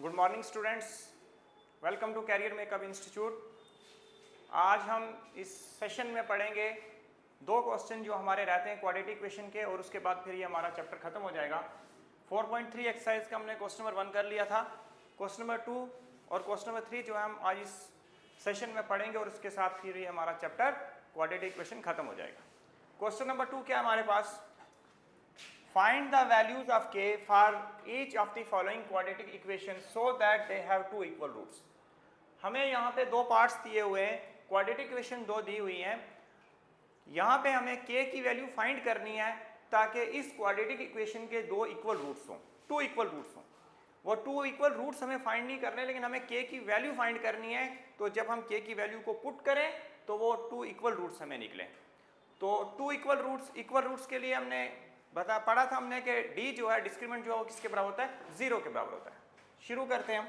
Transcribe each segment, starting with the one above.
Good morning students, welcome to career makeup institute. आज हम इस सेशन में पढ़ेंगे दो क्वेश्चन जो हमारे रहते हैं क्वाड्रेटिक इक्वेशन के, और उसके बाद फिर ये हमारा चैप्टर खत्म हो जाएगा। 4.3 एक्सरसाइज का हमने क्वेश्चन नंबर 1 कर लिया था। क्वेश्चन नंबर 2 और क्वेश्चन नंबर 3 जो हम आज इस सेशन में पढ़ेंगे, और उसके साथ फिर ये हमारा चैप्टर क्वाड्रेटिक इक्वेशन खत्म हो जाएगा। क्वेश्चन नंबर 2 क्या है हमारे पास? Find the values of k for each of the following quadratic equations so that they have two equal roots। हमें यहाँ पे दो पार्ट्स दिए हुए हैं, क्वाड्रेटिक इक्वेशन दो दी हुई हैं। यहाँ पे हमें k की वैल्यू फाइंड करनी है ताकि इस क्वाड्रेटिक इक्वेशन के दो इक्वल रूट्स हों, टू इक्वल रूट्स हों। वो टू इक्वल रूट्स हमें फाइंड नहीं करने, लेकिन हमें k की वैल्यू फाइंड करनी है। तो जब हम k की वैल्यू को पुट करें तो वो टू इक्वल रूट्स हमें निकले। तो टू इक्वल रूट्स के लिए हमने पढ़ा था हमने कि d जो है डिस्क्रिमिनेंट जो है वो किसके बराबर होता है? 0 के बराबर होता है। शुरू करते हैं हम।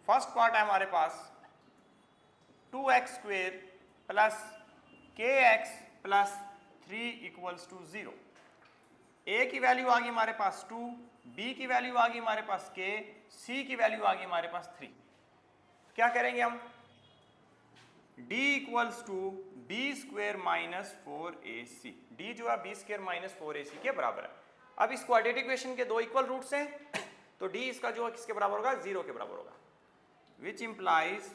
फर्स्ट पार्ट है हमारे पास 2x square plus kx plus 3 equals to 0। a की वैल्यू आ गई हमारे पास 2, b की वैल्यू आ गई हमारे पास k, c की वैल्यू आ गई हमारे पास 3। क्या करेंगे हम? d equals to B square minus 4ac। d जो है बी स्क्वेयर माइनस 4ac के बराबर है। अब इस क्वाड्रेटिक इक्वेशन के दो इक्वल रूट्स हैं, तो d इसका जो है किसके बराबर होगा? 0 के बराबर होगा। विच इंप्लाइज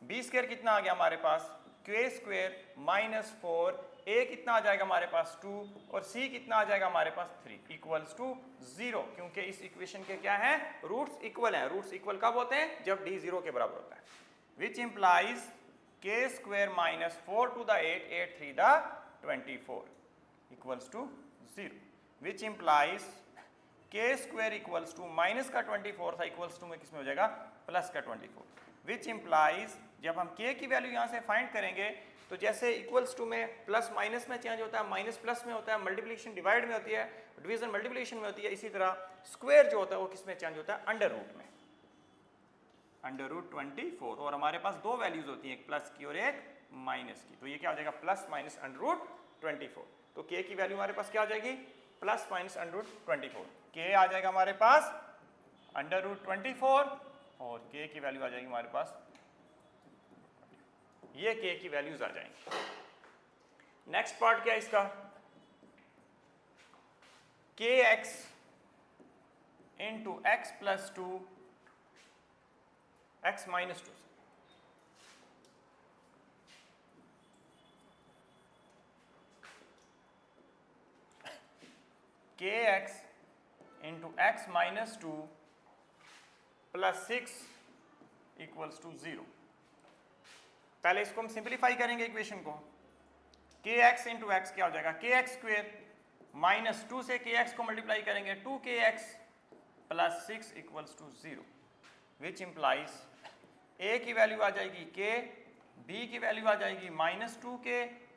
बी स्क्वेयर कितना आ गया हमारे पास? k स्क्वेयर माइनस 4, a कितना आ जाएगा हमारे पास 2, और c कितना आ जाएगा हमारे पास 3 इक्वल्स टू 0, क्योंकि इस इक्वेशन के क्या है? रूट्स इक्वल हैं। रूट्स इक्वल कब होते हैं? जब d 0 के बराबर होता है। Which implies k square minus 4 to the 8, 8 3 the 24 equals to 0। Which implies k square equals to minus का 24 था इक्वल्स टू में किसमें हो जाएगा? प्लस का 24। Which implies जब हम k की वैल्यू यहाँ से फाइंड करेंगे तो जैसे इक्वल्स टू में प्लस माइनस में चेंज होता है, माइनस प्लस में होता है, मल्टीप्लिकेशन डिवाइड में होती है, डिवीजन मल्टीप्लिकेशन में होती है, इसी तरह स्क्वायर जो होता है वो किसमें चेंज होता है? अंडर रूट में, अंडर रूट 24। और हमारे पास दो वैल्यूज होती हैं, एक प्लस की और एक माइनस की। तो ये क्या हो जाएगा? Plus minus under root 24। तो k की वैल्यू हमारे पास क्या हो जाएगी? Plus minus under root 24। k आ जाएगा हमारे पास अंडर रूट 24, और k की वैल्यू आ जाएगी हमारे पास, ये k की वैल्यूज आ जाएंगी। नेक्स्ट पार्ट क्या है इसका? kx into X plus 2 x minus 2 से kx into X minus 2 plus 6 equals to 0। पहले इसको हम सिंप्लीफाई करेंगे इक्वेशन को। kx इंटू एक्स क्या हो जाएगा? kx स्क्वेयर माइनस 2 से kx को मल्टीप्लाई करेंगे 2kx plus 6 equals to 0। Which implies a की वैल्यू आ जाएगी k, b की वैल्यू आ जाएगी माइनस 2k,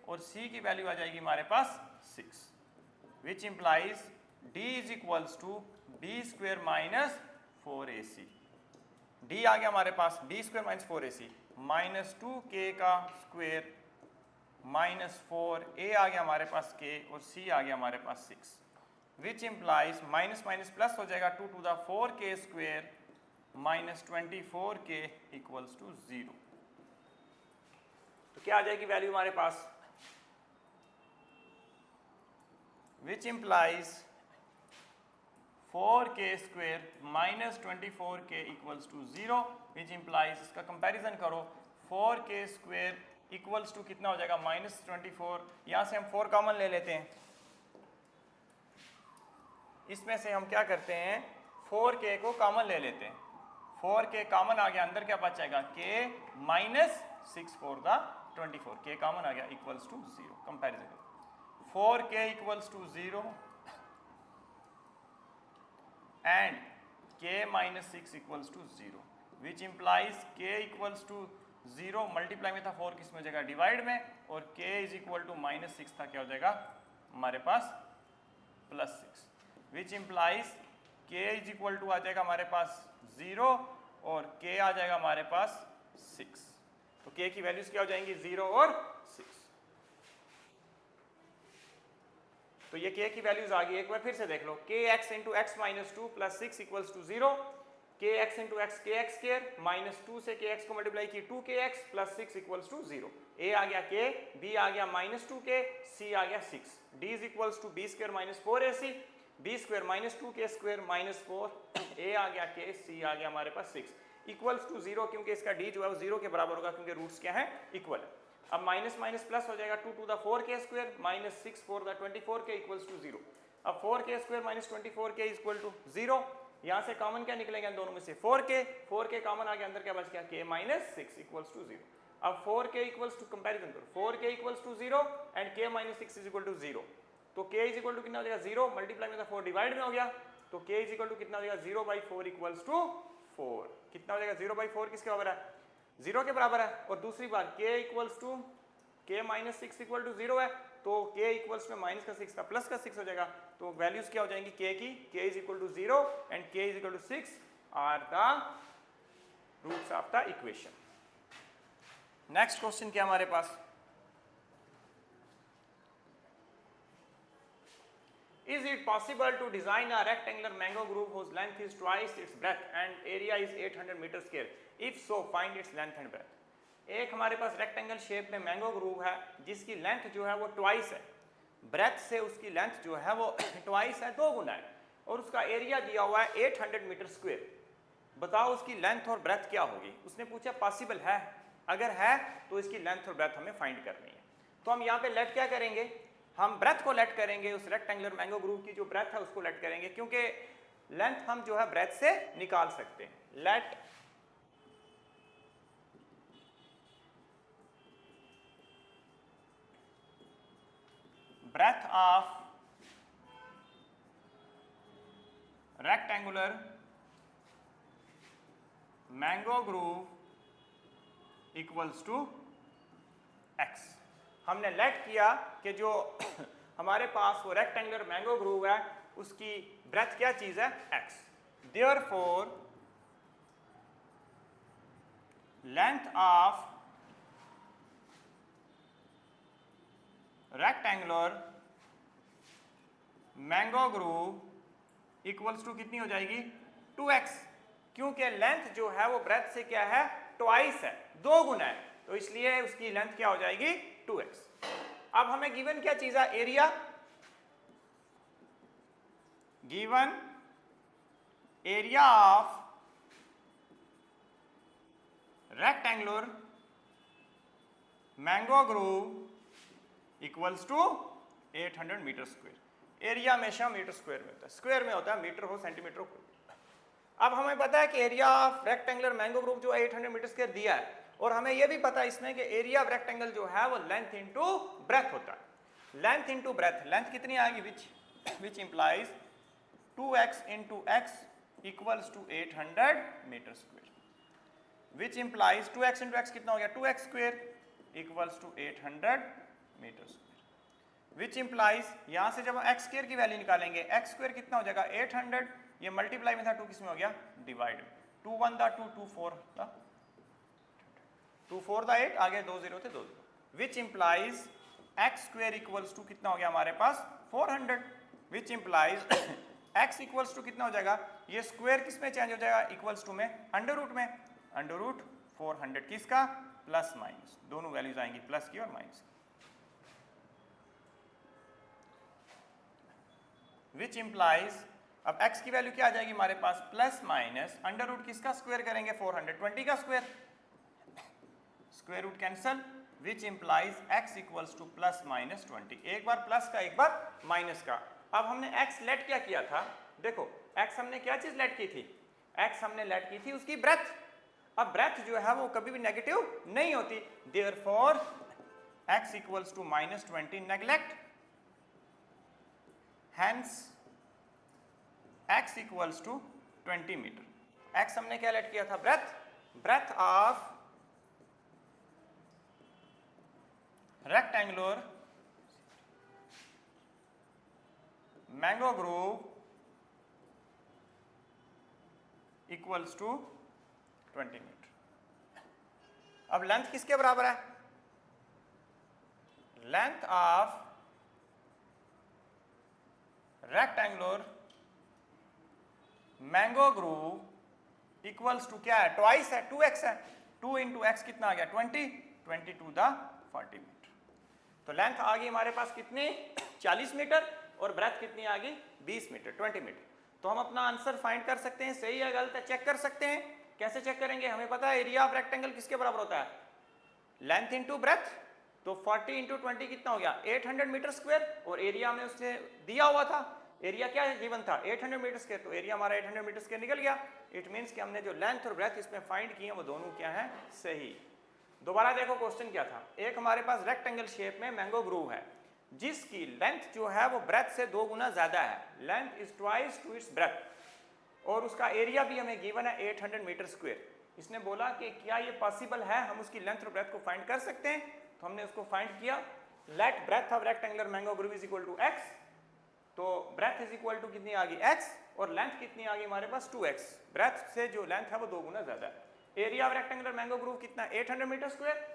और c की वैल्यू आ जाएगी हमारे पास 6। Which implies d is equals to B square minus 4ac। d आ गया हमारे पास b square minus 4ac, minus 2k का स्क्वेयर माइनस 4a आ गया हमारे पास k, और c आ गया हमारे पास 6। Which implies minus minus plus हो जाएगा 2 to the 4k square minus 24k equals to 0। तो क्या आ जाएगी वैल्यू हमारे पास? Which implies 4k square minus 24k equals to 0। Which implies इसका कंपैरिजन करो, 4k स्क्वेयर इक्वल्स टू कितना हो जाएगा? माइनस 24। यहाँ से हम 4 कॉमन ले लेते हैं। इसमें से हम क्या करते हैं? 4k को कॉमन ले लेते हैं। 4k कॉमन आ गया, अंदर क्या बचेगा? k minus 6 4 the 24, k common आ गया equals to 0। Comparison 4k equals to 0 and k minus 6 equals to 0। Which implies k equals to 0 multiply में था 4 किस में हो जाएगा? डिवाइड में, और k is equal to minus 6 था, क्या हो जाएगा हमारे पास? Plus 6। Which implies k is equal to आ जाएगा हमारे पास 0, और k आ जाएगा हमारे पास 6। तो k की वैल्यूज क्या हो जाएंगी? 0 और 6। तो ये k की वैल्यूज आ गई, एक बार फिर से देख लो, kx into X minus two plus six equals to 0, kx into X kx square minus 2 से kx को मल्टीप्लाई की 2kx plus 6 equals to 0, a आ गया k, b आ गया माइनस 2k, c आ गया 6, d is equals to b square minus 4ac, b square minus 2k square minus 4, a आ गया k, c आ गया हमारे पास 6 इक्वल्स टू 0, क्योंकि इसका d जो है वो 0 के बराबर होगा क्योंकि रूट्स क्या है, इक्वल है। अब माइनस माइनस प्लस हो जाएगा, 2 to the 4k square minus 6 4 the 24k equals to 0। अब 4k square minus 24k equal to 0, यहाँ से कॉमन क्या निकलेगा इन दोनों में से 4k कॉमन आ गया, अंदर क्या बच गया k माइनस 6 इक्वल्स टू 0। अब 4k इक्वल्स टू कंपैरिजन करो, 4k equals to 0 and k minus 6 is equal to 0, तो k इज इक्वल टू कितना हो जाएगा 0 मल्टीप्लाई में 4 डिवाइड में हो गया, तो k इज इक्वल टू कितना हो जाएगा 0/4 इक्वल्स टू 4, कितना हो जाएगा 0/4 किसके बराबर है, 0 के बराबर है। और दूसरी बार k equals to k minus 6 equal to 0 है, तो k इक्वल्स में माइनस का 6 का प्लस का 6 हो जाएगा, तो वैल्यूज क्या हो जाएंगी k की, k is equal to 0 and k is equal to 6 are the roots of the equation. Next question क्या हमारे पास, Is it possible to design a rectangular mango groove whose length is twice its breadth and area is 800 meter square? If so, find its length and breadth. एक हमारे पास rectangle shape में mango groove है जिसकी length जो है वो twice है, breath से उसकी लेंथ जो है वो ट्वाइस है, 2 गुना है, और उसका एरिया दिया हुआ है 800 मीटर स्क्वायर। बताओ उसकी लेंथ और ब्रेथ क्या होगी। उसने पूछा पॉसिबल है, अगर है तो इसकी लेंथ और ब्रेथ हमें फाइंड करनी है। तो हम यहाँ पे लेट क्या करेंगे, हम ब्रेथ को लेट करेंगे, उस रेक्टेंगुलर मैंगो ग्रूव की जो ब्रेथ है उसको लेट करेंगे, क्योंकि लेंथ हम जो है ब्रेथ से निकाल सकते हैं। Let breadth of rectangular mango groove equals to x। हमने लेट किया कि जो हमारे पास वो रेक्टेंगुलर मैंगो ग्रूव है उसकी ब्रेथ क्या चीज है, x। Therefore length of rectangular mango groove equals to कितनी हो जाएगी 2x, क्योंकि लेंथ जो है वो ब्रेथ से क्या है, ट्वाइस है, 2 गुना है, तो इसलिए उसकी लेंथ क्या हो जाएगी 2x। अब हमें गिवन क्या चीज है, area, given area of rectangular mango groove equals to 800 metre square. Area हमेशा मीटर स्क्वायर में होता है, स्क्वायर में होता है, मीटर हो सेंटीमीटर हो। अब हमें पता है कि area of rectangular mango groove जो 800 मीटर स्क्वायर दिया है, और हमें यह भी पता है इसमें कि एरिया ऑफ रेक्टेंगल जो है वो लेंथ इनटू ब्रेथ होता है। लेंथ इनटू ब्रेथ, लेंथ कितनी आएगी, which implies 2x into x equals to 800 metre square, which implies 2x into x कितना हो गया 2x square equals to 800 metre square, which implies यहां से जब हम एक्स स्क्वायर की वैल्यू निकालेंगे, एक्स स्क्वायर कितना हो जाएगा 800, ये मल्टीप्लाई में था 2 किस में हो गया डिवाइड, 2 1 द 2 2 4 द 2 4 द 8, आगे 2 0 थे 2 0, which implies x square equals to कितना हो गया हमारे पास 400, which implies x equals to कितना हो जाएगा, ये स्क्वायर किस में चेंज हो जाएगा, इक्वल्स टू में अंडर रूट में, अंडर रूट 400 किसका प्लस माइनस, दोनों वैल्यूज आएंगी प्लस की और माइनस की, विच इंप्लाइज अब x की वैल्यू क्या आ जाएगी हमारे पास प्लस माइनस अंडर रूट किसका स्क्वायर करेंगे 420 का square, square root cancel, which implies x equals to plus minus 20, एक बार प्लस का एक बार माइनस का। अब हमने x लेट क्या किया था, देखो x हमने क्या चीज लेट की थी, x हमने लेट की थी उसकी ब्रेथ। अब ब्रेथ जो है वो कभी भी नेगेटिव नहीं होती, therefore x equals to minus 20 neglect, hence x equals to 20 metre. x हमने क्या लेट किया था breadth, breadth of rectangular mango groove equals to 20 metre. अब लेंथ किसके बराबर है, length of rectangular mango groove equals to क्या है, ट्वाइस है, 2x है, 2 इंटू एक्स कितना आ गया 20 टू द 40 मीटर। तो लेंथ आ गई हमारे पास कितनी 40 मीटर और ब्रेथ कितनी आ गई 20 मीटर 20 मीटर। तो हम अपना आंसर फाइंड कर सकते हैं, सही है गलत है चेक कर सकते हैं। कैसे चेक करेंगे, हमें पता है एरिया ऑफ रेक्टेंगल किसके बराबर होता है, लेंथ इंटू ब्रेथ। तो 40 इंटू 20 कितना हो गया 800 मीटर स्क्वायर, और एरिया में उसने दिया हुआ था, एरिया क्या गिवन था 800 मीटर स्क्वायर, तो एरिया हमारा 800 मीटर स्क्वायर निकल गया। इट मींस कि हमने जो लेंथ और ब्रेथ इसमें फाइंड किए वो दोनों क्या हैं सही। दोबारा देखो क्वेश्चन क्या था, एक हमारे पास रेक्टेंगल शेप में मैंगो ग्रूव है जिसकी लेंथ जो है वो ब्रेथ से 2 गुना ज्यादा है, length is twice to its breadth, और उसका एरिया भी हमें गिवन है 800 मीटर स्क्वायर। इसने बोला कि क्या ये पॉसिबल है हम उसकी लेंथ और ब्रेथ को फाइंड कर सकते हैं, तो हमने उसको फाइंड किया। Let breadth of rectangular mango groove is equal to x, तो ब्रेथ इज इक्वल टू कितनी आ गई x, और लेंथ कितनी आ गई हमारे पास 2x, ब्रेथ से जो लेंथ है वो 2 गुना ज्यादा है। Area of rectangular mango groove कितना 800 मीटर स्क्वायर।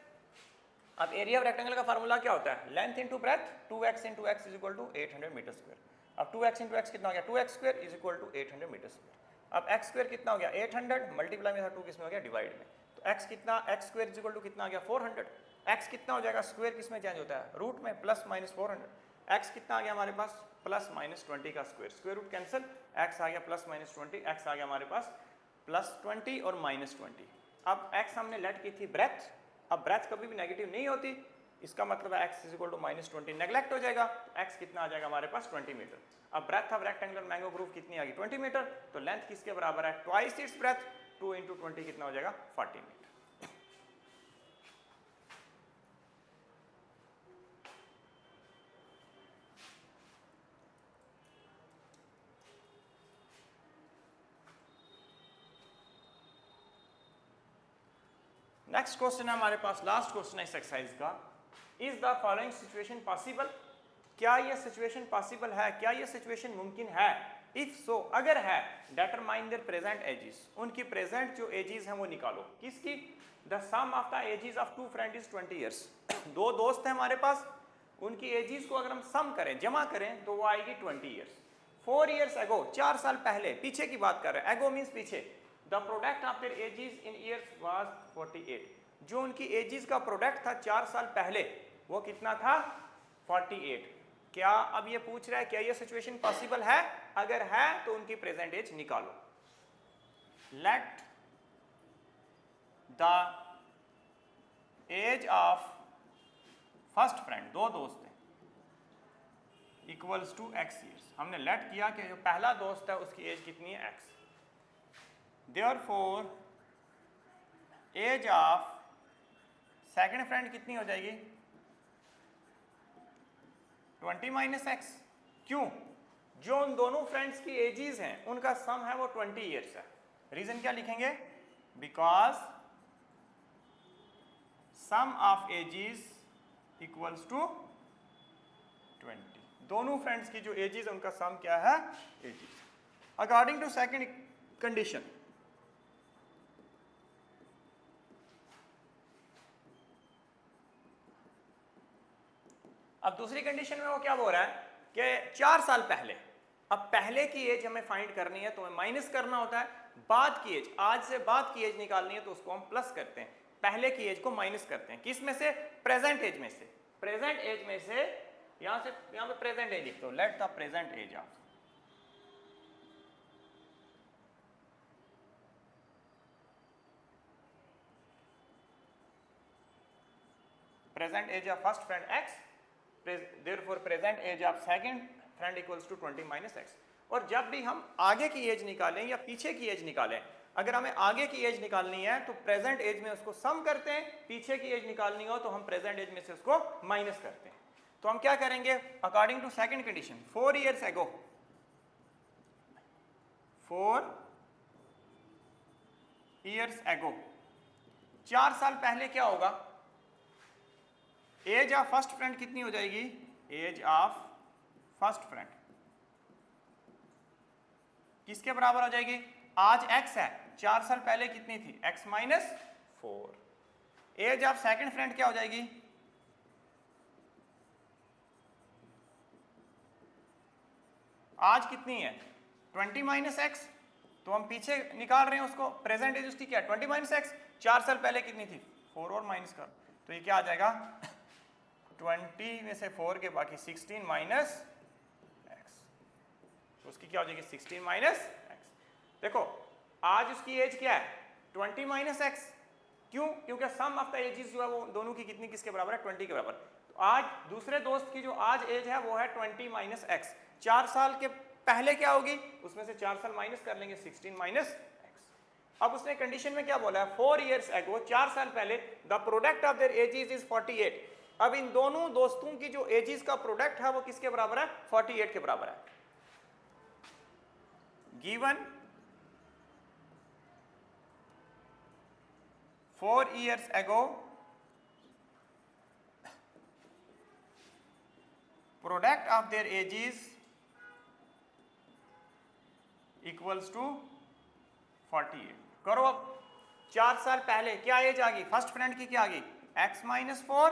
अब एरिया ऑफ रेक्टेंगल का फार्मूला क्या होता है, length into breadth, 2x into x is equal to 800 metre square. अब 2x इंटू एक्स कितना हो गया 2x square is equal to 800 metre square. अब x स्क्वायर कितना हो गया 800, मल्टीप्लाई में था 2 किसमें हो गया डिवाइड में, तो x कितना x square is equal to कितना आ गया 400। x कितना हो जाएगा, स्क्वायर किसमें चेंज होता है रूट में, प्लस माइनस 400। x कितना आ गया हमारे पास प्लस माइनस 20 का square, square root cancel, x आ गया प्लस माइनस 20, x आ गया हमारे पास प्लस 20 और माइनस 20। अब x हमने लेट की थी ब्रेथ, अब ब्रेथ कभी भी नेगेटिव नहीं होती, इसका मतलब है x is equal to minus 20 neglect हो जाएगा, x कितना आ जाएगा हमारे पास 20 मीटर। अब breadth of rectangular mango groove कितनी आ गई 20 मीटर, तो लेंथ किसके बराबर है ट्वाइस इट्स ब्रेथ, 2 इंटू 20 कितना हो जाएगा 40 मीटर। नेक्स्ट क्वेश्चन है हमारे पास, लास्ट क्वेश्चन है इस एक्सरसाइज का, is the following situation possible, क्या यह सिचुएशन पॉसिबल है, क्या यह सिचुएशन मुमकिन है, इफ सो अगर है डिटरमाइन देयर प्रेजेंट एजेस, उनकी प्रेजेंट जो एजेस हैं वो निकालो, किसकी, the sum of the ages of two friend is 20 years, दो दोस्त हैं हमारे पास, उनकी एजेस को अगर हम सम करें जमा करें तो वो आएगी 20 ईयर्स। 4 ईयर्स एगो, 4 साल पहले, पीछे की बात कर रहे हैं, एगो मींस पीछे, the product of their edges in years was 48, जो उनकी एजेस का प्रोडक्ट था 4 साल पहले वो कितना था 48। क्या अब ये पूछ रहा है क्या ये सिचुएशन पॉसिबल है, अगर है तो उनकी प्रेजेंट एज निकालो। Let the age of first friend, दो दोस्त हैं, इक्वल्स टू x ईयर्स, हमने लेट किया कि जो पहला दोस्त है उसकी एज कितनी है x, therefore age of second friend कितनी हो जाएगी 20 माइनस एक्स। क्यों, जो उन दोनों फ्रेंड्स की एजेस हैं उनका सम है वो 20 ईयर्स है। रीजन क्या लिखेंगे, because sum of ages equals to 20, दोनों फ्रेंड्स की जो एजेस है उनका सम क्या है ages. According to second condition, अब दूसरी कंडीशन में वो क्या बोल रहा है कि 4 साल पहले, अब पहले की एज हमें फाइंड करनी है तो हमें माइनस करना होता है, बाद की एज, आज से बाद की एज निकालनी है तो उसको हम प्लस करते हैं, पहले की एज को माइनस करते हैं, किस में से, प्रेजेंट एज में से, प्रेजेंट एज में से, यहां पे प्रेजेंट एज लिखते हो, let the present age of, present age of first friend x, therefore present age of second friend equals to 20 minus x। और जब भी हम आगे की एज निकालें या पीछे की एज निकालें, अगर हमें आगे की एज निकालनी है तो प्रेजेंट एज में उसको सम करते हैं, पीछे की एज निकालनी हो तो हम प्रेजेंट एज में से उसको माइनस करते हैं। तो हम क्या करेंगे, according to second condition, 4 years ago, 4 years ago, 4 साल पहले क्या होगा, एज ऑफ फर्स्ट फ्रेंड कितनी हो जाएगी, एज ऑफ फर्स्ट फ्रेंड किसके बराबर हो जाएगी, आज x है, 4 साल पहले कितनी थी x minus 4। Age of second friend क्या हो जाएगी, आज कितनी है 20 माइनस एक्स, तो हम पीछे निकाल रहे हैं उसको, प्रेजेंट एज उसकी क्या है 20 माइनस एक्स, 4 साल पहले कितनी थी 4 और माइनस कर, तो ये क्या आ जाएगा 20 में से 4 के बाकी 16 माइनस एक्स, तो उसकी क्या हो जाएगी 16 माइनस एक्स। देखो आज उसकी एज क्या है 20 माइनस एक्स, क्यों, क्योंकि सम ऑफ द एजेस जो है वो दोनों की कितनी किसके बराबर है 20 के बराबर। तो आज दूसरे दोस्त की जो आज एज है वो है 20 माइनस एक्स, 4 साल के पहले क्या होगी, उसमें से 4 साल माइनस कर लेंगे 16 माइनस एक्स। अब उसने कंडीशन में क्या बोला है 4 years ago, 4 साल पहले the product of their edges is 48। अब इन दोनों दोस्तों की जो एजेस का प्रोडक्ट है वो किसके बराबर है 48 के बराबर है। Given 4 years ago product of their ages equals to 48। करो अब 4 साल पहले क्या एज आ गई, फर्स्ट फ्रेंड की क्या आ गई x minus 4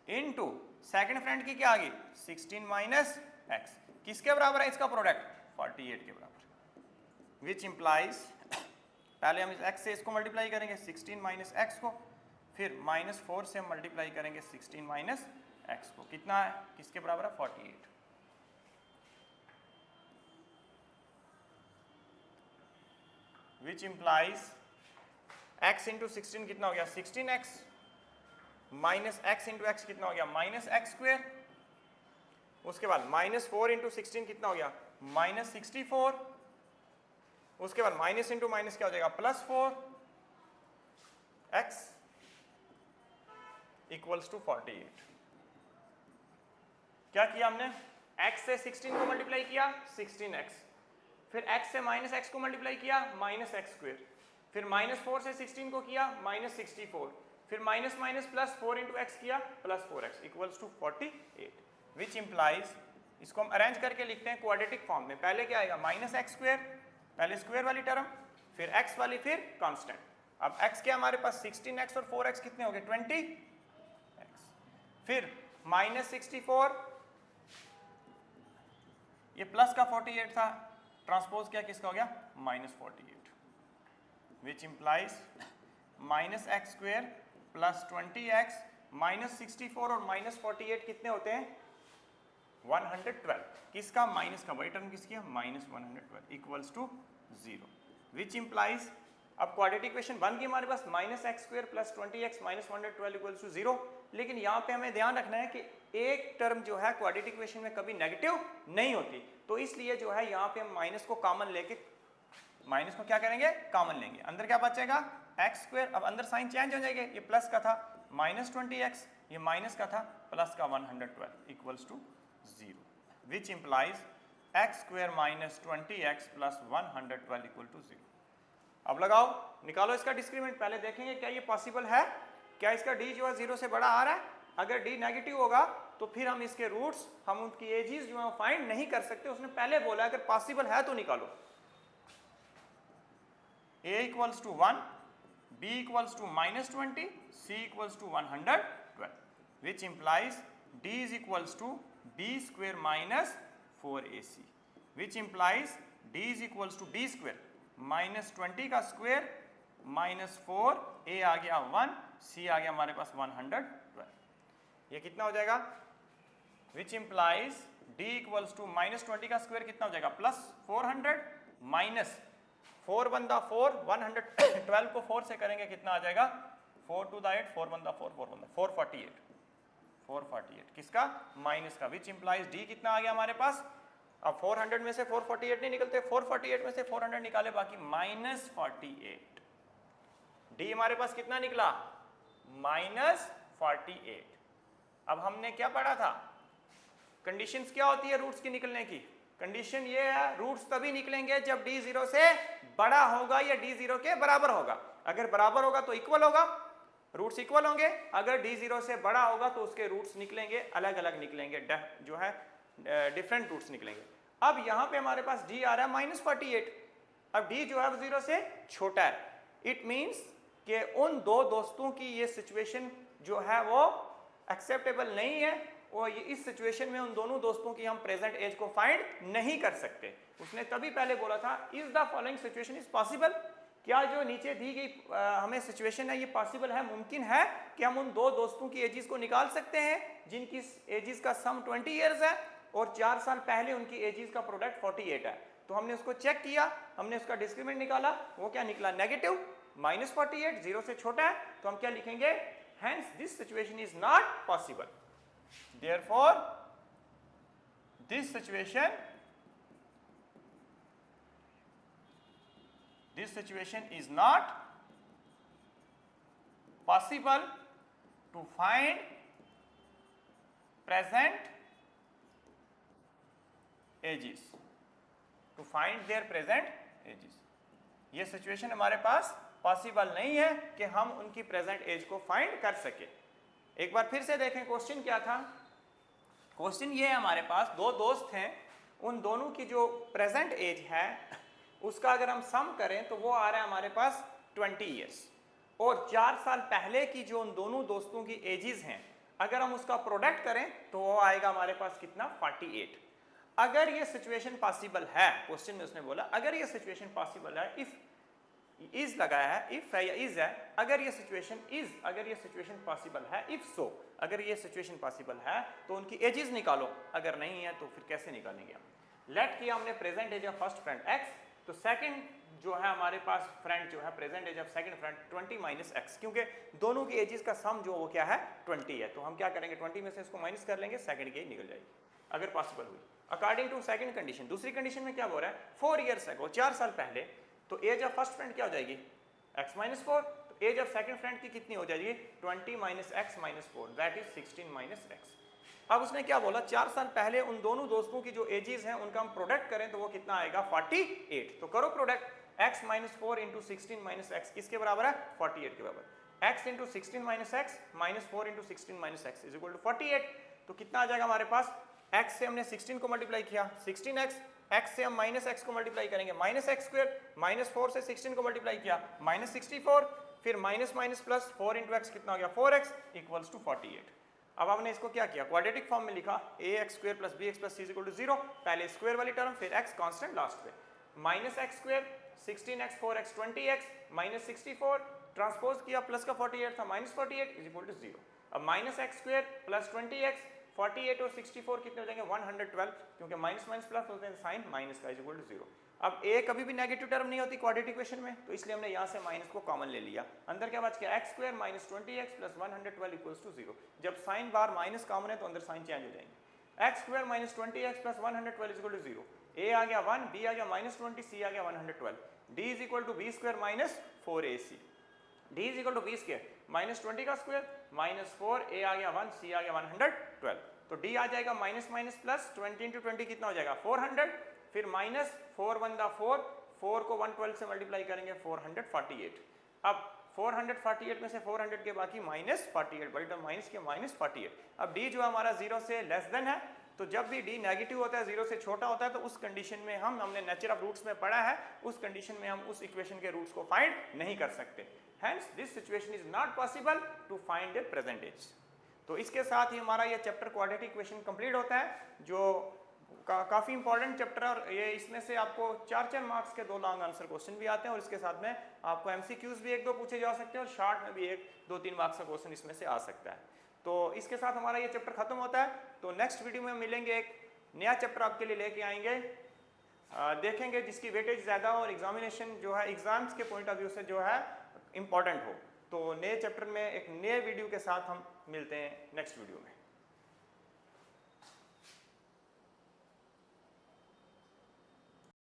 into second friend की क्या आ गई 16 माइनस एक्स, किसके बराबर है इसका प्रोडक्ट 48 के बराबर, विच इंप्लाइज पहले हम इस x से इसको मल्टीप्लाई करेंगे 16 माइनस एक्स को, फिर माइनस 4 से हम मल्टीप्लाई करेंगे 16 माइनस एक्स को, कितना है किसके बराबर है 48, विच इंप्लाइज x इंटू 16 कितना हो गया 16x minus x into x कितना हो गया माइनस एक्स स्क्वेयर, उसके बाद माइनस 4 इंटू 16 कितना हो गया माइनस 64, उसके बाद माइनस इंटू माइनस क्या हो जाएगा प्लस 4x इक्वल्स टू 48। क्या किया हमने x से 16 को मल्टीप्लाई किया 16x, फिर x से माइनस x को मल्टीप्लाई किया माइनस एक्स स्क्वेयर, फिर माइनस 4 से 16 को किया माइनस 64, फिर minus minus plus 4 into x किया plus 4x equals to 48, which implies इसको हम अरेंज करके लिखते हैं क्वाड्रेटिक फॉर्म में, पहले क्या आएगा माइनस एक्स स्क्वेयर, पहले स्क्वायर वाली टर्म, फिर x वाली, फिर कांस्टेंट। अब x क्या हमारे पास 16x और 4x कितने हो गए 20x, फिर माइनस 64, ये प्लस का 48 था, ट्रांसपोज किया किसका हो गया minus 48, which implies minus x square plus 20x minus 64 और माइनस 48 कितने होते हैं 112, किसका माइनस का, वही टर्म किसकी है minus 112 equals to 0, which implies अब क्वाड्रेटिक इक्वेशन बन गई हमारे पास minus x square plus 20x minus 112 equals to 0, लेकिन यहाँ पे हमें ध्यान रखना है कि एक टर्म जो है क्वाड्रेटिक इक्वेशन में कभी नेगेटिव नहीं होती, तो इसलिए जो है यहाँ पे हम माइनस को कॉमन लेके माइनस को क्या करेंगे कॉमन लेंगे, अंदर क्या बचेगा एक्स स्क्वेयर, अब अंदर साइन चेंज हो जाएंगे, ये प्लस का था माइनस 20x, ये माइनस का था प्लस का 112 equals to 0, which implies x square minus 20x plus 112 equal to 0। अब लगाओ निकालो इसका डिस्क्रीमेंट, पहले देखेंगे क्या ये पॉसिबल है, क्या इसका d जो है 0 से बड़ा आ रहा है, अगर d नेगेटिव होगा तो फिर हम इसके रूट्स हम उनकी एजेस जो है फाइंड नहीं कर सकते, उसने पहले बोला अगर पॉसिबल है तो निकालो, a equals to 1, b equals to minus 20, c equals to 112, which implies d is equals to b square minus 4ac, which implies d is equals to b square minus 20 का स्क्वेयर माइनस 4, a आ गया 1, c आ गया हमारे पास 112, ये कितना हो जाएगा, which implies d equals to minus 20 का स्क्वायर कितना हो जाएगा प्लस 400 माइनस 4 बंदा 4, 112 को 4 से करेंगे कितना आ जाएगा 4 to the 8, 4 बंदा 4, 4 बंदा 448, 448 किसका माइनस का, विच इंप्लाइज d कितना आ गया हमारे पास, अब 400 में से 448 नहीं निकलते, 448 में से 400 निकाले बाकी माइनस 48, d हमारे पास कितना निकला माइनस 48। अब हमने क्या पढ़ा था, कंडीशंस क्या होती है रूट्स की निकलने की, कंडीशन ये है रूट्स तभी निकलेंगे जब d 0 से बड़ा होगा या d 0 के बराबर होगा, अगर बराबर होगा तो इक्वल होगा, रूट्स इक्वल होंगे, अगर d 0 से बड़ा होगा तो उसके रूट्स निकलेंगे अलग अलग निकलेंगे, जो है डिफरेंट रूट्स निकलेंगे। अब यहाँ पे हमारे पास d आ रहा है माइनस 48, अब d जो है 0 से छोटा है, इट मीन्स कि उन दो दोस्तों की ये सिचुएशन जो है वो एक्सेप्टेबल नहीं है, और इस सिचुएशन में उन दोनों दोस्तों की हम प्रेजेंट एज को फाइंड नहीं कर सकते। उसने तभी पहले बोला था is the following situation is possible, क्या जो नीचे दी गई हमें सिचुएशन है ये पॉसिबल है, मुमकिन है कि हम उन दो दोस्तों की एजेस को निकाल सकते हैं जिनकी एजेस का सम 20 इयर्स है और 4 साल पहले उनकी एजेस का प्रोडक्ट 48 है। तो हमने उसको चेक किया, हमने उसका डिस्क्रिमिनेंट निकाला, वो क्या निकला नेगेटिव -48, 0 से छोटा है, तो हम क्या लिखेंगे, hence this situation is not possible, therefore this situation is not possible to find present ages, to find their present ages। ये सिचुएशन हमारे पास पॉसिबल नहीं है कि हम उनकी प्रेजेंट एज को फाइंड कर सके। एक बार फिर से देखें क्वेश्चन क्या था। क्वेश्चन ये है, हमारे पास दो दोस्त हैं, उन दोनों की जो प्रेजेंट एज है उसका अगर हम सम करें तो वो आ रहा है हमारे पास 20 इयर्स, और 4 साल पहले की जो उन दोनों दोस्तों की एजेस हैं अगर हम उसका प्रोडक्ट करें तो वो आएगा हमारे पास कितना, 48। अगर ये सिचुएशन पॉसिबल है, क्वेश्चन में उसने बोला अगर ये सिचुएशन पॉसिबल है, इफ इज लगाया है, इफ है या इज है, अगर ये सिचुएशन पॉसिबल है, इफ सो अगर ये सिचुएशन पॉसिबल है तो उनकी एजेस निकालो, अगर नहीं है तो फिर कैसे निकालेंगे हम। लेट किया हमने present age of first friend x, तो सेकंड जो है हमारे पास फ्रेंड जो है present age of second friend 20 minus x, क्योंकि दोनों की एजेस का सम जो वो क्या है 20 है, तो हम क्या करेंगे 20 में से इसको माइनस कर लेंगे, सेकंड की निकल जाएगी अगर पॉसिबल हुई। अकॉर्डिंग टू सेकंड कंडीशन, दूसरी कंडीशन में क्या बोल रहा है, 4 इयर्स अगो, 4 साल पहले, तो एज ऑफ फर्स्ट फ्रेंड क्या हो जाएगी x माइनस 4, तो एज ऑफ सेकंड फ्रेंड की कितनी हो जाएगी 20 minus x minus 4, that is 16 minus x। अब उसने क्या बोला, 4 साल पहले उन दोनों दोस्तों की जो एजेस हैं उनका हम प्रोडक्ट करें तो वो कितना आएगा 48। तो करो product, x minus 4 into 16 minus x किसके बराबर है 48 के बराबर, x into 16 minus x minus 4 into 16 minus x is equal to 48। तो कितना आ जाएगा हमारे पास, x से हमने 16 को मल्टीप्लाई किया 16x, x से हम माइनस x को मल्टीप्लाई करेंगे माइनस एक्स स्क्वायर, माइनस 4 से 16 को मल्टीप्लाई किया माइनस 64, फिर minus minus plus 4 into x कितना हो गया 4x इक्वल्स टू 48। अब हमने इसको क्या किया, क्वाड्रेटिक फॉर्म में लिखा, ax square plus bx plus c equal to 0, पहले स्क्वायर वाली टर्म फिर x कांस्टेंट लास्ट पे, minus x square 16x 4x 20x minus 64, transpose किया प्लस का 48 था माइनस 48 इज इक्वल टू 0। अब minus x square plus 20x, 48 और 64 कितने हो जाएंगे 112, क्योंकि माइनस माइनस प्लस होते हैं साइन माइनस का इज इक्वल टू 0। अब a कभी भी नेगेटिव टर्म नहीं होती क्वाड्रेटिक इक्वेशन में, तो इसलिए हमने यहाँ से माइनस को कॉमन ले लिया, अंदर क्या बच गया x square minus 20x plus 112 equals to 0। जब साइन बार माइनस कॉमन है तो अंदर साइन चेंज हो जाएंगे, x square minus 20x plus 112 equal to 0, a आ गया 1, b आ गया माइनस 20, c आ गया 112, d is equal to b square minus 4ac, d is equal to b square minus 20 का स्क्वायर माइनस 4, a आ गया 1, c आ गया 112, तो d आ जाएगा माइनस माइनस प्लस 20 इंटू 20 कितना हो जाएगा 400, फिर माइनस 4 1 दा 4, 4 को 112 से मल्टीप्लाई करेंगे 448। अब 448 में से 400 के बाकी माइनस 48, बड़ी टर्म माइनस के माइनस 48। अब d जो हमारा 0 से लेस देन है, तो जब भी d नेगेटिव होता है 0 से छोटा होता है तो उस कंडीशन में हमने नेचर ऑफ रूट्स में पढ़ा है, उस कंडीशन में हम उस इक्वेशन के रूट्स को फाइंड नहीं कर सकते। Hence this situation is not possible to find the present age. तो इसके साथ ही हमारा ये चैप्टर क्वाड्रेटिक इक्वेशन कंप्लीट होता है, जो काफ़ी इंपॉर्टेंट चैप्टर है, और ये इसमें से आपको 4 मार्क्स के 2 लॉन्ग आंसर क्वेश्चन भी आते हैं, और इसके साथ में आपको एमसीक्यूज भी 1-2 पूछे जा सकते हैं, और शॉर्ट में भी 1-2-3 मार्क्स का क्वेश्चन इसमें से आ सकता है। तो इसके साथ हमारा ये चैप्टर खत्म होता है। तो नेक्स्ट वीडियो में मिलेंगे, एक नया चैप्टर आपके लिए लेके आएंगे, देखेंगे जिसकी वेटेज ज़्यादा और एग्जामिनेशन जो है एग्जाम्स के पॉइंट ऑफ व्यू से जो है इम्पॉर्टेंट हो। तो नए चैप्टर में एक नए वीडियो के साथ हम मिलते हैं नेक्स्ट वीडियो में।